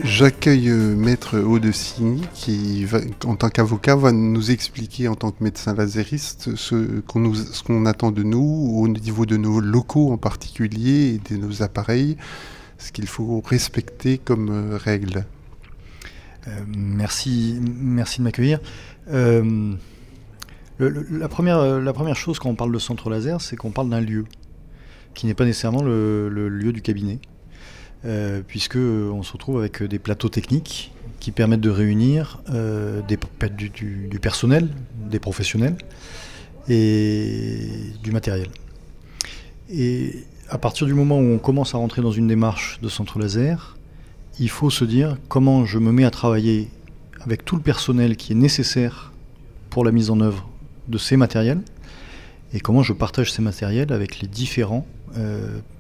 J'accueille Maître Audecini qui, en tant qu'avocat, va nous expliquer en tant que médecin lasériste ce qu'on attend de nous au niveau de nos locaux en particulier et de nos appareils, ce qu'il faut respecter comme règles. Merci de m'accueillir. La première chose quand on parle de centre laser, c'est qu'on parle d'un lieu qui n'est pas nécessairement le lieu du cabinet. Puisque on se retrouve avec des plateaux techniques qui permettent de réunir du personnel, des professionnels et du matériel. Et à partir du moment où on commence à rentrer dans une démarche de centre laser, il faut se dire comment je me mets à travailler avec tout le personnel qui est nécessaire pour la mise en œuvre de ces matériels et comment je partage ces matériels avec les différents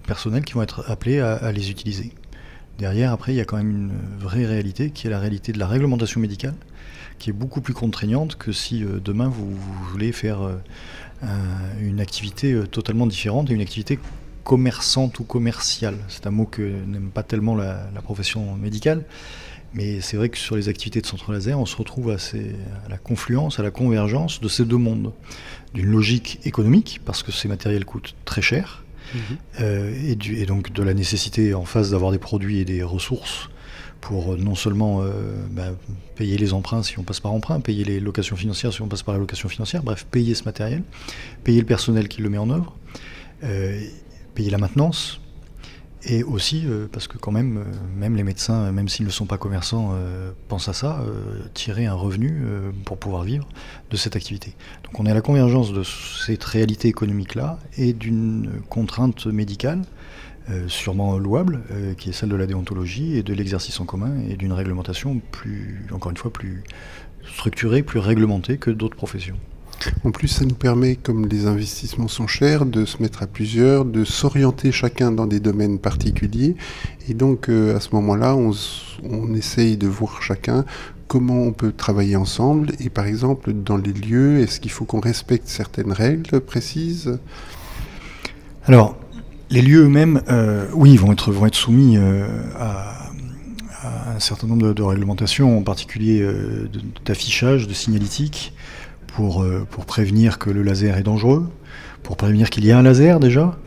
personnels qui vont être appelés à les utiliser. Derrière, après, il y a quand même une vraie réalité qui est la réalité de la réglementation médicale, qui est beaucoup plus contraignante que si demain vous voulez faire une activité totalement différente et une activité commerçante ou commerciale. C'est un mot que n'aime pas tellement la profession médicale, mais c'est vrai que sur les activités de centre laser, on se retrouve à la confluence, à la convergence de ces deux mondes. D'une logique économique, parce que ces matériels coûtent très cher, et donc de la nécessité en face d'avoir des produits et des ressources pour non seulement payer les emprunts si on passe par emprunt, payer les locations financières si on passe par la location financière, bref, payer ce matériel, payer le personnel qui le met en œuvre, payer la maintenance, et aussi parce que quand même, même les médecins, même s'ils ne sont pas commerçants, pensent à ça, tirer un revenu pour pouvoir vivre de cette activité. Donc on est à la convergence de cette réalité économique-là et d'une contrainte médicale, sûrement louable, qui est celle de la déontologie et de l'exercice en commun et d'une réglementation encore une fois, plus structurée, plus réglementée que d'autres professions. En plus, ça nous permet, comme les investissements sont chers, de se mettre à plusieurs, de s'orienter chacun dans des domaines particuliers. Et donc, à ce moment-là, on essaye de voir chacun comment on peut travailler ensemble. Et par exemple, dans les lieux, est-ce qu'il faut qu'on respecte certaines règles précises ? Alors, les lieux eux-mêmes, oui, vont être soumis à un certain nombre de réglementations, en particulier d'affichage, de signalétique, pour prévenir que le laser est dangereux, pour prévenir qu'il y a un laser déjà,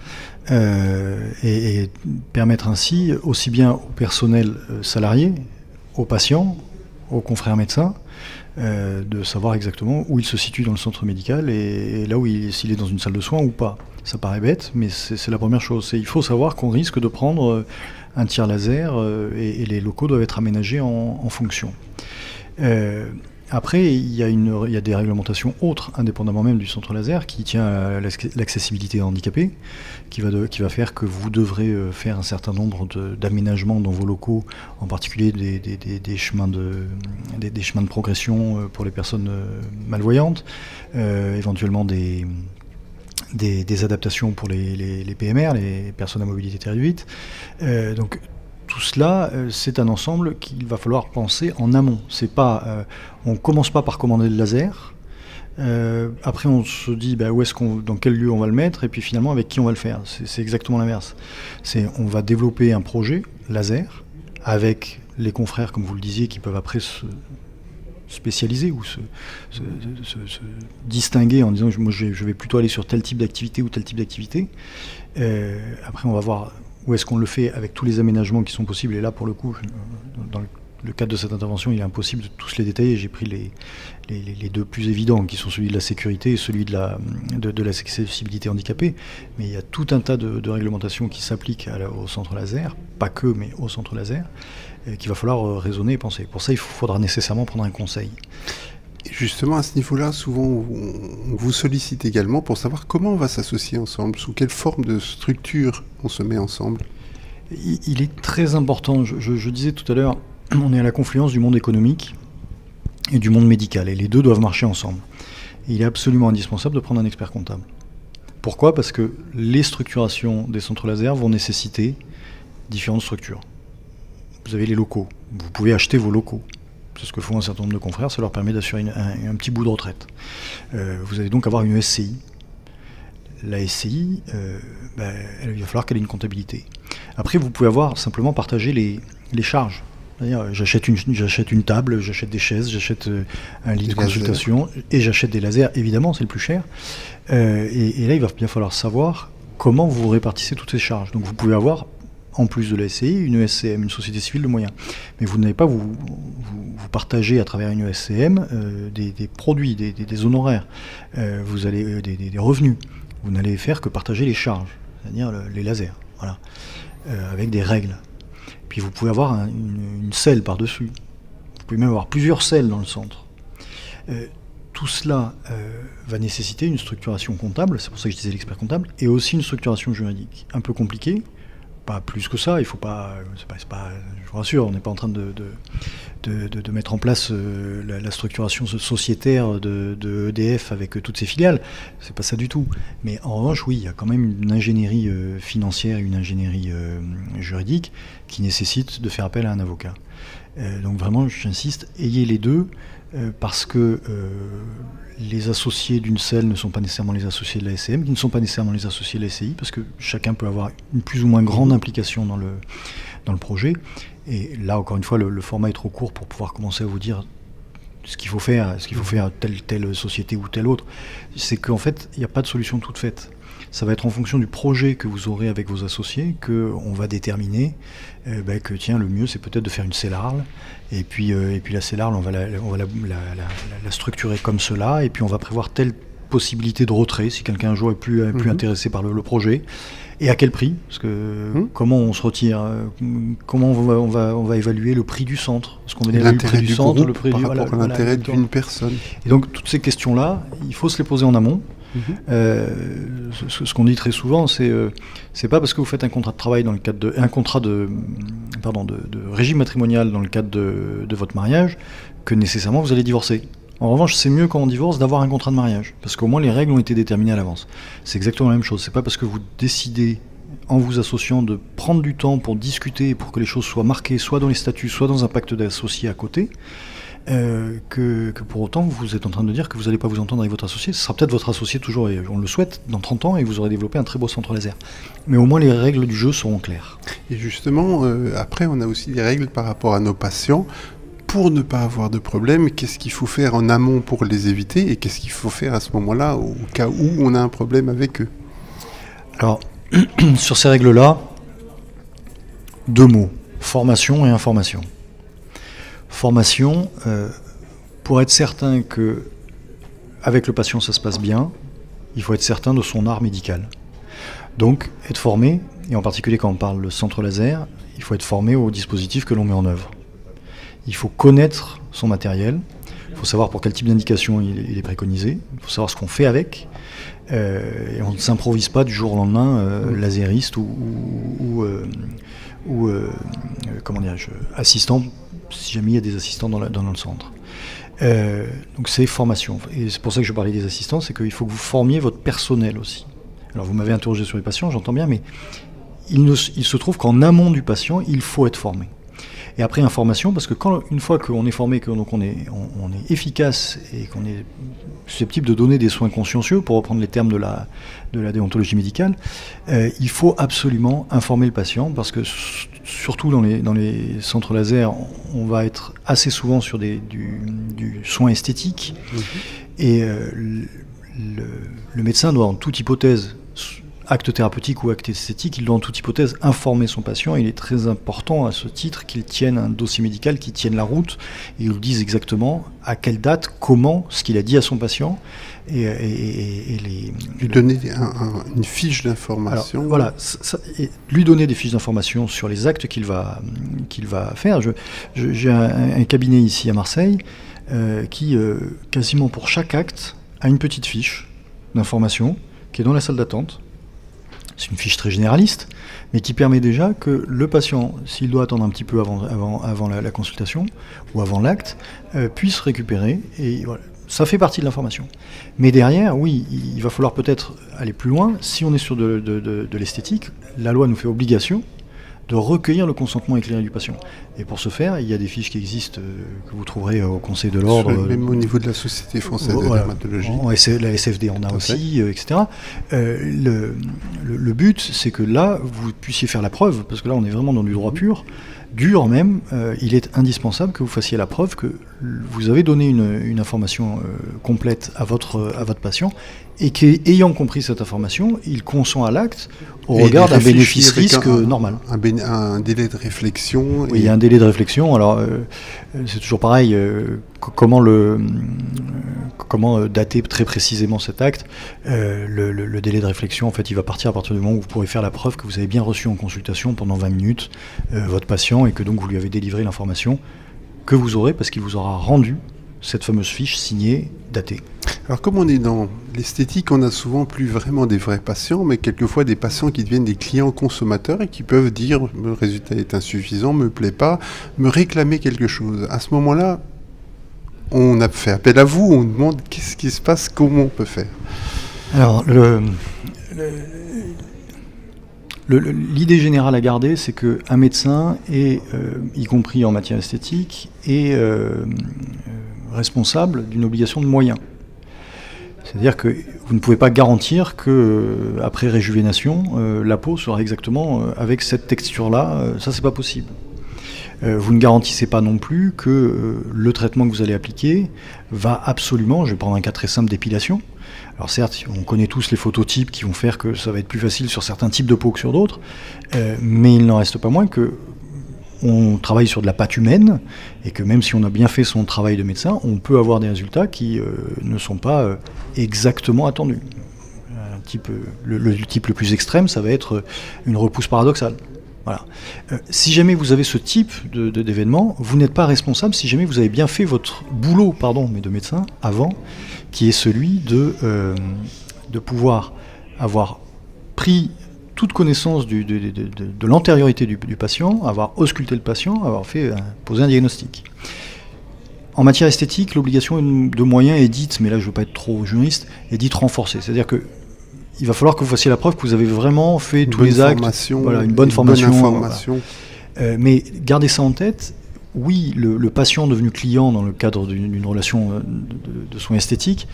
et permettre ainsi aussi bien au personnel salarié, aux patients, aux confrères médecins, de savoir exactement où il se situe dans le centre médical et là où s'il est dans une salle de soins ou pas. Ça paraît bête, mais c'est la première chose. Il faut savoir qu'on risque de prendre un tir laser et les locaux doivent être aménagés en fonction. Après, il y a des réglementations autres, indépendamment même du centre laser, qui tient à l'accessibilité handicapée, qui va faire que vous devrez faire un certain nombre d'aménagements dans vos locaux, en particulier des chemins de progression pour les personnes malvoyantes, éventuellement des adaptations pour les PMR, les personnes à mobilité très réduite. Donc, tout cela, c'est un ensemble qu'il va falloir penser en amont. C'est pas, on ne commence pas par commander le laser. Après, on se dit dans quel lieu on va le mettre, et puis finalement avec qui on va le faire. C'est exactement l'inverse. On va développer un projet laser avec les confrères, comme vous le disiez, qui peuvent après se spécialiser ou se distinguer en disant moi je vais plutôt aller sur tel type d'activité ou tel type d'activité. Après, on va voir où est-ce qu'on le fait avec tous les aménagements qui sont possibles. Et là, pour le coup, dans le cadre de cette intervention, il est impossible de tous les détailler. J'ai pris les deux plus évidents, qui sont celui de la sécurité et celui de l'accessibilité handicapée. Mais il y a tout un tas de réglementations qui s'appliquent au centre laser, pas que, mais au centre laser, qu'il va falloir raisonner et penser. Pour ça, il faudra nécessairement prendre un conseil. Et justement, à ce niveau-là, souvent, on vous sollicite également pour savoir comment on va s'associer ensemble, sous quelle forme de structure on se met ensemble. Il est très important, je disais tout à l'heure, on est à la confluence du monde économique et du monde médical, et les deux doivent marcher ensemble. Et il est absolument indispensable de prendre un expert comptable. Pourquoi ? Parce que les structurations des centres laser vont nécessiter différentes structures. Vous avez les locaux, vous pouvez acheter vos locaux. C'est ce que font un certain nombre de confrères, ça leur permet d'assurer un petit bout de retraite. Vous allez donc avoir une SCI. La SCI, il va falloir qu'elle ait une comptabilité. Après, vous pouvez avoir simplement partagé les charges. C'est-à-dire, j'achète une table, j'achète des chaises, j'achète un lit de consultation et j'achète des lasers, évidemment, c'est le plus cher. Et là, il va bien falloir savoir comment vous répartissez toutes ces charges. Donc vous pouvez avoir, en plus de la SCI, une ESCM, une société civile de moyens. Mais vous n'allez pas vous partager à travers une ESCM des produits, des honoraires, vous allez des revenus. Vous n'allez faire que partager les charges, c'est-à-dire les lasers, voilà, avec des règles. Puis vous pouvez avoir une selle par-dessus. Vous pouvez même avoir plusieurs selles dans le centre. Tout cela va nécessiter une structuration comptable, c'est pour ça que je disais l'expert comptable, et aussi une structuration juridique. Un peu compliquée, pas plus que ça, il faut pas, je vous rassure, on n'est pas en train de mettre en place la structuration sociétaire de EDF avec toutes ses filiales, c'est pas ça du tout. Mais en revanche, oui, il y a quand même une ingénierie financière et une ingénierie juridique qui nécessite de faire appel à un avocat. Donc vraiment, j'insiste, ayez les deux, parce que les associés d'une selle ne sont pas nécessairement les associés de la SCM, qui ne sont pas nécessairement les associés de la SCI, parce que chacun peut avoir une plus ou moins grande implication dans le projet. Et là, encore une fois, le format est trop court pour pouvoir commencer à vous dire ce qu'il faut faire telle société ou telle autre. C'est qu'en fait, il n'y a pas de solution toute faite. Ça va être en fonction du projet que vous aurez avec vos associés qu'on va déterminer que tiens, le mieux c'est peut-être de faire une CELARL, et puis la CELARL on va la structurer comme cela, et puis on va prévoir telle possibilité de retrait si quelqu'un un jour est plus intéressé par le projet, et à quel prix, parce que comment on se retire, comment on va évaluer le prix du centre, parce qu'on va évaluer le prix du centre, le prix par rapport à l'intérêt d'une personne. Et donc toutes ces questions là, il faut se les poser en amont. Ce qu'on dit très souvent, c'est pas parce que vous faites un contrat de travail dans le cadre de un contrat de régime matrimonial dans le cadre de votre mariage que nécessairement vous allez divorcer. En revanche, c'est mieux quand on divorce d'avoir un contrat de mariage, parce qu'au moins les règles ont été déterminées à l'avance. C'est exactement la même chose. C'est pas parce que vous décidez en vous associant de prendre du temps pour discuter, pour que les choses soient marquées, soit dans les statuts, soit dans un pacte d'associés à côté, que pour autant vous êtes en train de dire que vous n'allez pas vous entendre avec votre associé. Ce sera peut-être votre associé toujours, et on le souhaite, dans 30 ans, et vous aurez développé un très beau centre laser. Mais au moins les règles du jeu seront claires. Et justement, après on a aussi des règles par rapport à nos patients. Pour ne pas avoir de problème, qu'est-ce qu'il faut faire en amont pour les éviter, et qu'est-ce qu'il faut faire à ce moment-là, au cas où on a un problème avec eux? Alors, sur ces règles-là, 2 mots, formation et information. Formation, pour être certain que avec le patient ça se passe bien, il faut être certain de son art médical. Donc être formé, et en particulier quand on parle de centre laser, il faut être formé au dispositif que l'on met en œuvre. Il faut connaître son matériel, il faut savoir pour quel type d'indication il est préconisé, il faut savoir ce qu'on fait avec, et on ne s'improvise pas du jour au lendemain lasériste ou comment dirais-je, assistant, si jamais il y a des assistants dans le centre. Donc c'est formation. Et c'est pour ça que je parlais des assistants, c'est qu'il faut que vous formiez votre personnel aussi. Alors vous m'avez interrogé sur les patients, j'entends bien, mais il se trouve qu'en amont du patient, il faut être formé. Et après information, parce que une fois qu'on est formé, donc on est efficace et qu'on est susceptible de donner des soins consciencieux, pour reprendre les termes de la déontologie médicale, il faut absolument informer le patient, parce que surtout dans les centres laser, on va être assez souvent sur du soin esthétique, et le médecin doit en toute hypothèse, acte thérapeutique ou acte esthétique, il doit en toute hypothèse informer son patient. Il est très important à ce titre qu'il tienne un dossier médical, qu'il tienne la route, et il lui dise exactement à quelle date, comment, ce qu'il a dit à son patient, lui donner une fiche d'information. Voilà, lui donner des fiches d'information sur les actes qu'il va faire. J'ai un cabinet ici à Marseille qui, quasiment pour chaque acte, a une petite fiche d'information qui est dans la salle d'attente. C'est une fiche très généraliste, mais qui permet déjà que le patient, s'il doit attendre un petit peu avant la consultation ou avant l'acte, puisse récupérer. Et voilà, ça fait partie de l'information. Mais derrière, oui, il va falloir peut-être aller plus loin. Si on est sur de l'esthétique, la loi nous fait obligation de recueillir le consentement éclairé du patient. Et pour ce faire, il y a des fiches qui existent, que vous trouverez au Conseil de l'Ordre. Même au niveau de la Société française de dermatologie. La SFD en a aussi, etc. Le but, c'est que là, vous puissiez faire la preuve, parce que là, on est vraiment dans du droit pur, dur même. Il est indispensable que vous fassiez la preuve que vous avez donné une information complète à votre patient, et qu'ayant compris cette information, il consent à l'acte au regard d'un bénéfice-risque normal. Un délai de réflexion. Oui, il y a un délai de réflexion. Alors, c'est toujours pareil. Comment dater très précisément cet acte? Le délai de réflexion, en fait, il va partir à partir du moment où vous pourrez faire la preuve que vous avez bien reçu en consultation pendant 20 minutes votre patient, et que donc vous lui avez délivré l'information que vous aurez, parce qu'il vous aura rendu cette fameuse fiche signée, datée. Alors comme on est dans l'esthétique, on a souvent plus vraiment des vrais patients, mais quelquefois des patients qui deviennent des clients consommateurs et qui peuvent dire « le résultat est insuffisant, me plaît pas », me réclamer quelque chose. À ce moment-là, on a fait appel à vous, on demande qu'est-ce qui se passe, comment on peut faire. Alors, l'idée générale à garder, c'est qu'un médecin, y compris en matière esthétique, est responsable d'une obligation de moyens. C'est-à-dire que vous ne pouvez pas garantir qu'après réjuvénation, la peau sera exactement avec cette texture-là. Ça, c'est pas possible. Vous ne garantissez pas non plus que le traitement que vous allez appliquer va absolument, je vais prendre un cas très simple d'épilation. Alors certes, on connaît tous les phototypes qui vont faire que ça va être plus facile sur certains types de peau que sur d'autres, mais il n'en reste pas moins que on travaille sur de la pâte humaine, et que même si on a bien fait son travail de médecin, on peut avoir des résultats qui ne sont pas exactement attendus. Le type le plus extrême, ça va être une repousse paradoxale. Voilà. Si jamais vous avez ce type d'événement, vous n'êtes pas responsable si jamais vous avez bien fait votre boulot, mais de médecin, avant, qui est celui de pouvoir avoir pris toute connaissance de l'antériorité du patient, avoir ausculté le patient, avoir posé un diagnostic. En matière esthétique, l'obligation de moyens est dite, mais là je ne veux pas être trop juriste, est dite renforcée. C'est-à-dire que il va falloir que vous fassiez la preuve que vous avez vraiment fait tous les actes, une bonne formation. Information. Mais gardez ça en tête. Oui, le patient devenu client dans le cadre d'une relation de soins esthétiques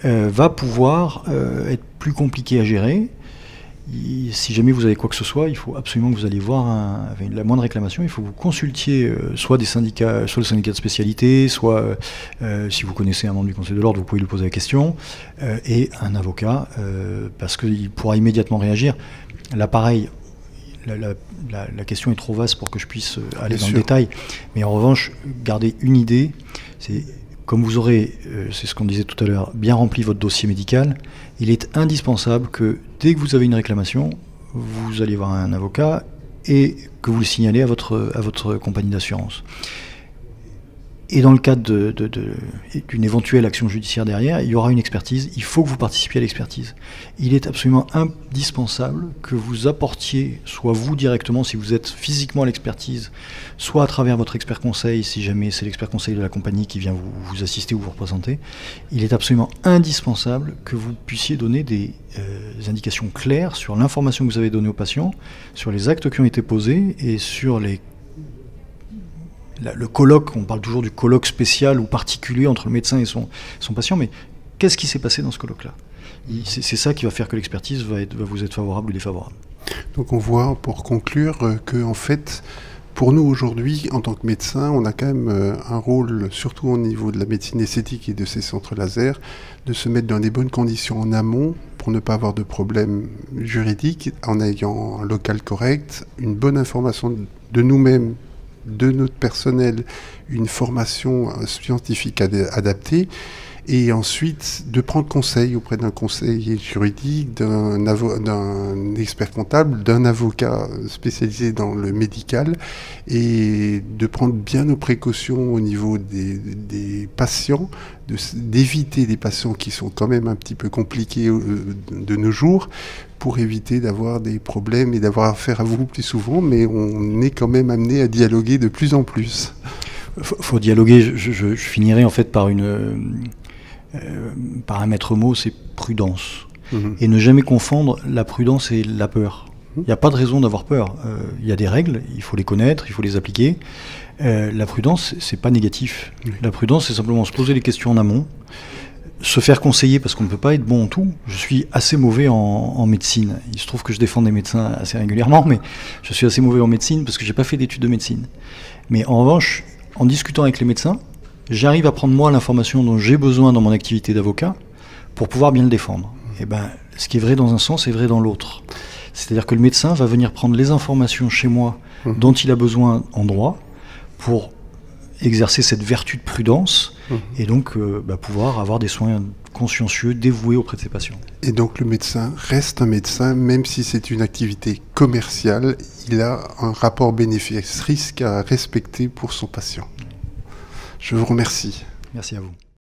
va pouvoir être plus compliqué à gérer. Si jamais vous avez quoi que ce soit, il faut absolument que vous alliez voir avec la moindre réclamation, il faut que vous consultiez soit des syndicats, soit le syndicat de spécialité, soit si vous connaissez un membre du Conseil de l'Ordre, vous pouvez lui poser la question, et un avocat, parce qu'il pourra immédiatement réagir. Là, pareil, la question est trop vaste pour que je puisse aller dans le détail, mais en revanche, gardez une idée, c'est comme vous aurez, c'est ce qu'on disait tout à l'heure, bien rempli votre dossier médical, il est indispensable que dès que vous avez une réclamation, vous allez voir un avocat et que vous le signalez à votre compagnie d'assurance. Et dans le cadre d'une éventuelle action judiciaire derrière, il y aura une expertise, il faut que vous participiez à l'expertise. Il est absolument indispensable que vous apportiez, soit vous directement, si vous êtes physiquement à l'expertise, soit à travers votre expert conseil, si jamais c'est l'expert conseil de la compagnie qui vient vous assister ou vous représenter. Il est absolument indispensable que vous puissiez donner des indications claires sur l'information que vous avez donnée au patient, sur les actes qui ont été posés et sur le colloque. On parle toujours du colloque spécial ou particulier entre le médecin et son patient, mais qu'est-ce qui s'est passé dans ce colloque-là? C'est ça qui va faire que l'expertise va vous être favorable ou défavorable. Donc on voit, pour conclure, que en fait, pour nous aujourd'hui, en tant que médecin, on a quand même un rôle, surtout au niveau de la médecine esthétique et de ces centres laser, de se mettre dans des bonnes conditions en amont pour ne pas avoir de problèmes juridiques, en ayant un local correct, une bonne information de nous-mêmes, de notre personnel, une formation scientifique adaptée, et ensuite de prendre conseil auprès d'un conseiller juridique, d'un expert comptable, d'un avocat spécialisé dans le médical, et de prendre bien nos précautions au niveau des patients, d'éviter des patients qui sont quand même un petit peu compliqués de nos jours, pour éviter d'avoir des problèmes et d'avoir affaire à vous plus souvent, mais on est quand même amené à dialoguer de plus en plus. Faut dialoguer. Je finirai en fait par un maître mot, c'est prudence. Et ne jamais confondre la prudence et la peur. Il n'y a pas de raison d'avoir peur. Il y a des règles, il faut les connaître, il faut les appliquer. La prudence, c'est pas négatif. Oui. La prudence, c'est simplement se poser les questions en amont, se faire conseiller, parce qu'on ne peut pas être bon en tout. Je suis assez mauvais en médecine. Il se trouve que je défends des médecins assez régulièrement, mais je suis assez mauvais en médecine parce que j'ai pas fait d'études de médecine. Mais en revanche, en discutant avec les médecins, j'arrive à prendre moi l'information dont j'ai besoin dans mon activité d'avocat pour pouvoir bien le défendre. Et ben, ce qui est vrai dans un sens est vrai dans l'autre. C'est-à-dire que le médecin va venir prendre les informations chez moi dont il a besoin en droit pour exercer cette vertu de prudence et donc pouvoir avoir des soins consciencieux, dévoués auprès de ses patients. Et donc le médecin reste un médecin, même si c'est une activité commerciale, il a un rapport bénéfice-risque à respecter pour son patient. Je vous remercie. Merci à vous.